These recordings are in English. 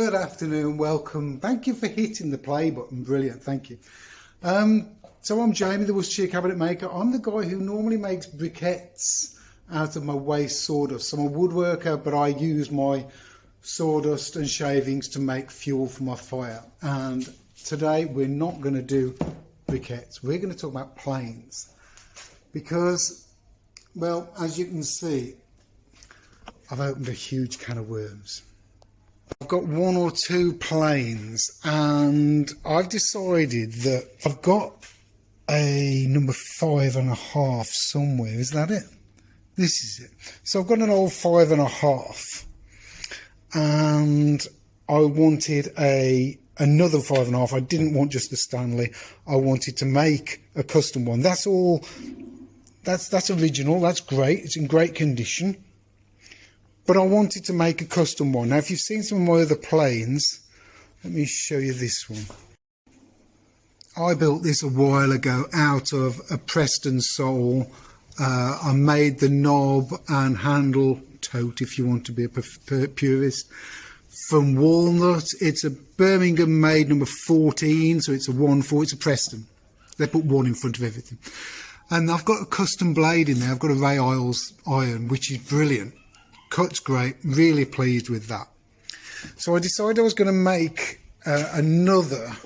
Good afternoon, welcome. Thank you for hitting the play button. Brilliant, thank you. So I'm Jamie, the Worcestershire cabinet maker. I'm the guy who normally makes briquettes out of my waste sawdust. So I'm a woodworker, but I use my sawdust and shavings to make fuel for my fire. And today we're not going to do briquettes. We're going to talk about planes. Because, well, as you can see, I've opened a huge can of worms. I've got one or two planes and I've decided that I've got a number 5.5 somewhere. Is that it? This is it. So I've got an old 5.5 and I wanted another 5.5. I didn't want just the Stanley. I wanted to make a custom one. That's all. That's original. That's great. It's in great condition. But I wanted to make a custom one. Now, if you've seen some of my other planes, let me show you this one. I built this a while ago out of a Preston sole. I made the knob and handle tote, if you want to be a purist, from walnut. It's a Birmingham made number 14, so it's a 1/4. It's a Preston. They put one in front of everything. And I've got a custom blade in there. I've got a Ray Isles iron, which is brilliant. Cuts great, really pleased with that. So I decided I was going to make another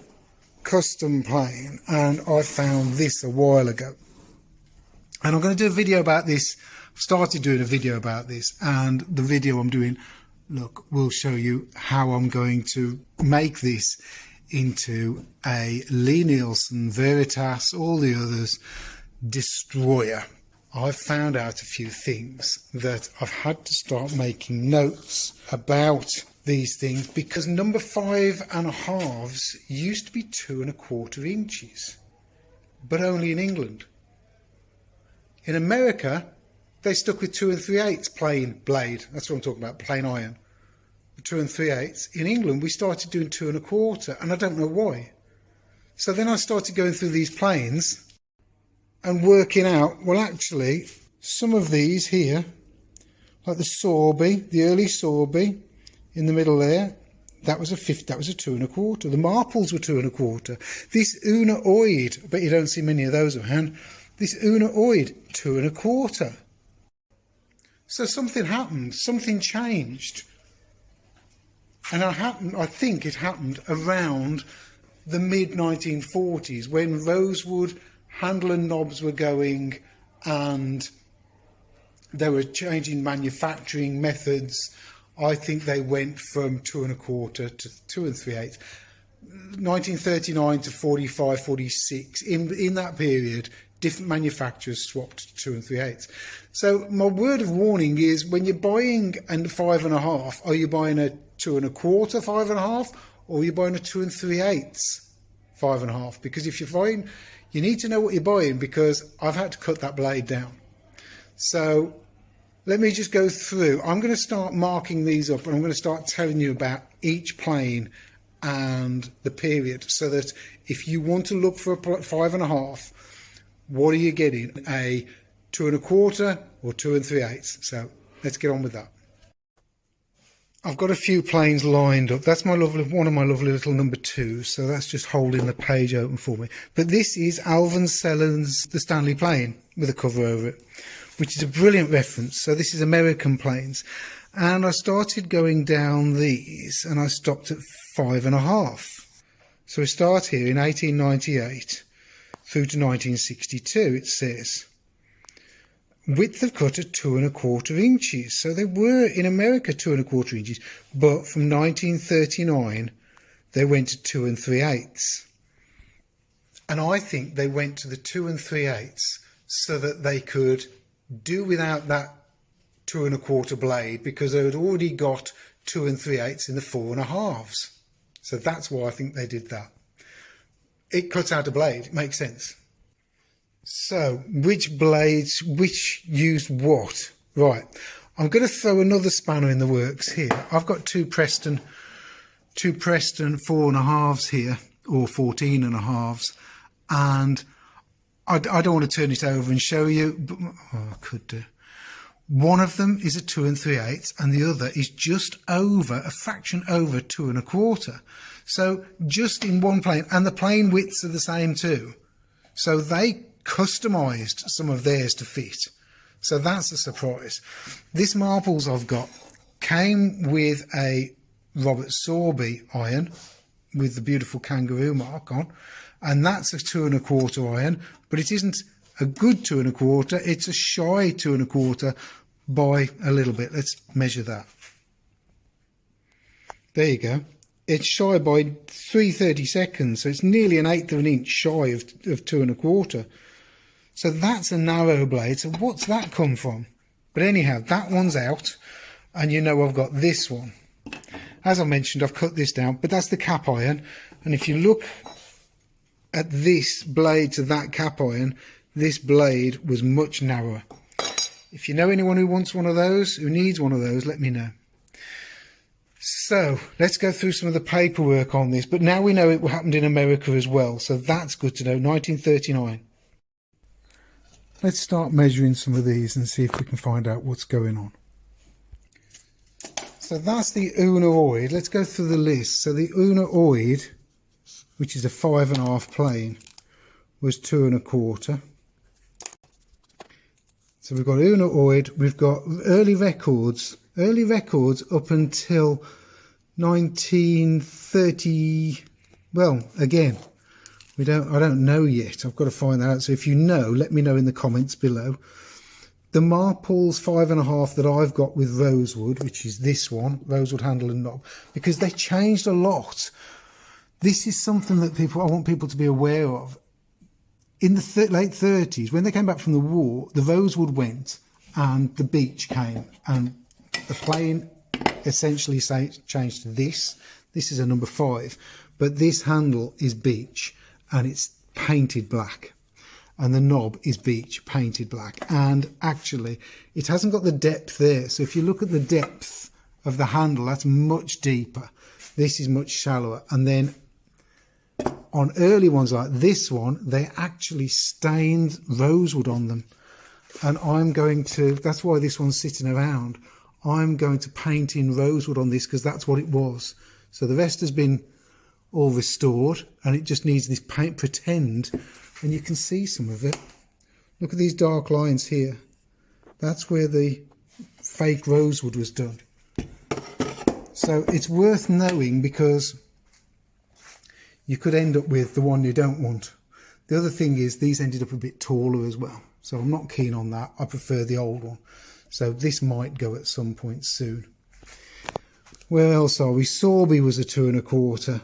custom plane, and I found this a while ago. And I'm going to do a video about this. I've started doing a video about this, and the video I'm doing, look, will show you how I'm going to make this into a Lee Nielsen, Veritas, all the others, destroyer. I've found out a few things that I've had to start making notes about these things, because number 5.5s used to be 2.25 inches, but only in England. In America, they stuck with 2 3/8 plain blade. That's what I'm talking about, plain iron. 2 3/8. In England, we started doing 2.25, and I don't know why. So then I started going through these planes and working out, well, actually, some of these here, like the Sorby, the early Sorby in the middle there, that was a 2.25. The Marples were 2.25. This Una Oid, I bet you don't see many of those around. This Una Oid, 2.25. So something happened, something changed. And I think it happened around the mid-1940s when rosewood handle and knobs were going, and they were changing manufacturing methods. I think they went from 2.25 to 2 3/8. 1939 to 45, 46. In that period, different manufacturers swapped to 2 3/8. So my word of warning is, when you're buying a 5.5, are you buying a 2.25 5.5, or are you buying a 2 3/8 5.5? Because if you're buying, you need to know what you're buying, because I've had to cut that blade down. So let me just go through. I'm going to start marking these up, and I'm going to start telling you about each plane and the period, so that if you want to look for a 5.5, what are you getting? A 2.25 or 2 3/8? So let's get on with that. I've got a few planes lined up. That's one of my lovely little number 2. So that's just holding the page open for me. But this is Alvin Sellen's The Stanley Plane, with a cover over it, which is a brilliant reference. So this is American planes. And I started going down these, and I stopped at 5.5. So we start here in 1898 through to 1962, it says. Width of cut at 2.25 inches. So they were in America 2.25 inches, but from 1939 they went to 2 3/8. And I think they went to the 2 3/8 so that they could do without that 2.25 blade, because they had already got 2 3/8 in the 4.5s. So that's why I think they did that. It cuts out a blade. It makes sense. So, which blades, which used what? Right, I'm going to throw another spanner in the works here. I've got two Preston 4.5s here, or 14.5s, and I don't want to turn it over and show you, but I could do. One of them is a 2 3/8 and the other is just over, a fraction over 2 1/4. So just in one plane, and the plane widths are the same too. So they customised some of theirs to fit. So that's a surprise. This Marples I've got came with a Robert Sorby iron with the beautiful kangaroo mark on, and that's a 2 1/4 iron, but it isn't a good 2 1/4, it's a shy 2 1/4 by a little bit. Let's measure that. There you go. It's shy by 3/32, so it's nearly an 1/8 of an inch shy of 2 1/4. So that's a narrow blade. So what's that come from? But anyhow, that one's out, and you know I've got this one. As I mentioned, I've cut this down, but that's the cap iron. And if you look at this blade to that cap iron, this blade was much narrower. If you know anyone who wants one of those, who needs one of those, let me know. So let's go through some of the paperwork on this, but now we know it happened in America as well, so that's good to know. 1939. Let's start measuring some of these and see if we can find out what's going on. So that's the Una Oid. Let's go through the list. So the Una Oid, which is a 5 1/2 plane, was 2 1/4. So we've got Una Oid, we've got early records up until 1930. Well, again, I don't know yet. I've got to find that out. So if you know, let me know in the comments below. The Marples 5 1/2 that I've got with rosewood, which is this one, rosewood handle and knob, because they changed a lot. This is something that I want people to be aware of. In the late 30s, when they came back from the war, the rosewood went and the beech came, and the plane essentially changed to this. This is a number 5, but this handle is beech and it's painted black, and the knob is beech painted black, and actually it hasn't got the depth there. So if you look at the depth of the handle, that's much deeper. This is much shallower. And then on early ones like this one, they actually stained rosewood on them, and that's why this one's sitting around. I'm going to paint in rosewood on this because that's what it was. So the rest has been all restored and it just needs this paint pretend, and you can see some of it. Look at these dark lines here. That's where the fake rosewood was done. So it's worth knowing, because you could end up with the one you don't want. The other thing is these ended up a bit taller as well, so I'm not keen on that. I prefer the old one. So this might go at some point soon. Where else are we? Sorby was a 2 1/4.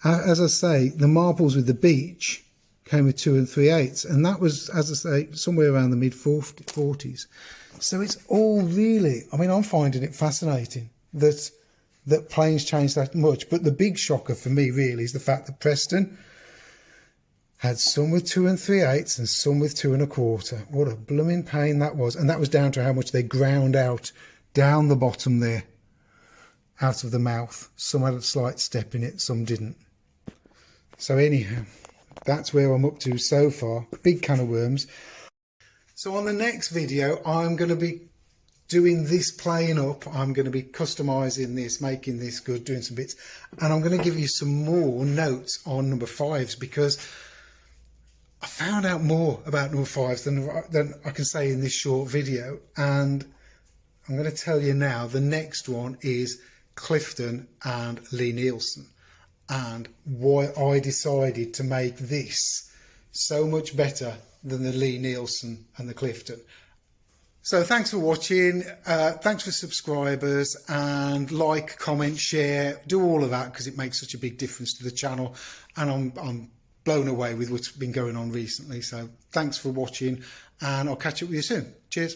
As I say, the Marples with the beech came with 2 3/8, and that was, as I say, somewhere around the mid-40s. So it's all really, I'm finding it fascinating that planes change that much. But the big shocker for me really is the fact that Preston had some with 2 3/8 and some with 2 1/4. What a blooming pain that was. And that was down to how much they ground out down the bottom there, out of the mouth. Some had a slight step in it, some didn't. So anyhow, that's where I'm up to so far. Big can of worms. So on the next video, I'm going to be doing this plane up. I'm going to be customizing this, making this good, doing some bits, and I'm going to give you some more notes on number 5s, because I found out more about number 5s than I can say in this short video. And I'm going to tell you now, the next one is Clifton and Lee Nielsen, and why I decided to make this so much better than the Lee Nielsen and the Clifton. So thanks for watching, thanks for subscribers, and like, comment, share, do all of that, because it makes such a big difference to the channel, and I'm blown away with what's been going on recently. So thanks for watching, and I'll catch up with you soon. Cheers.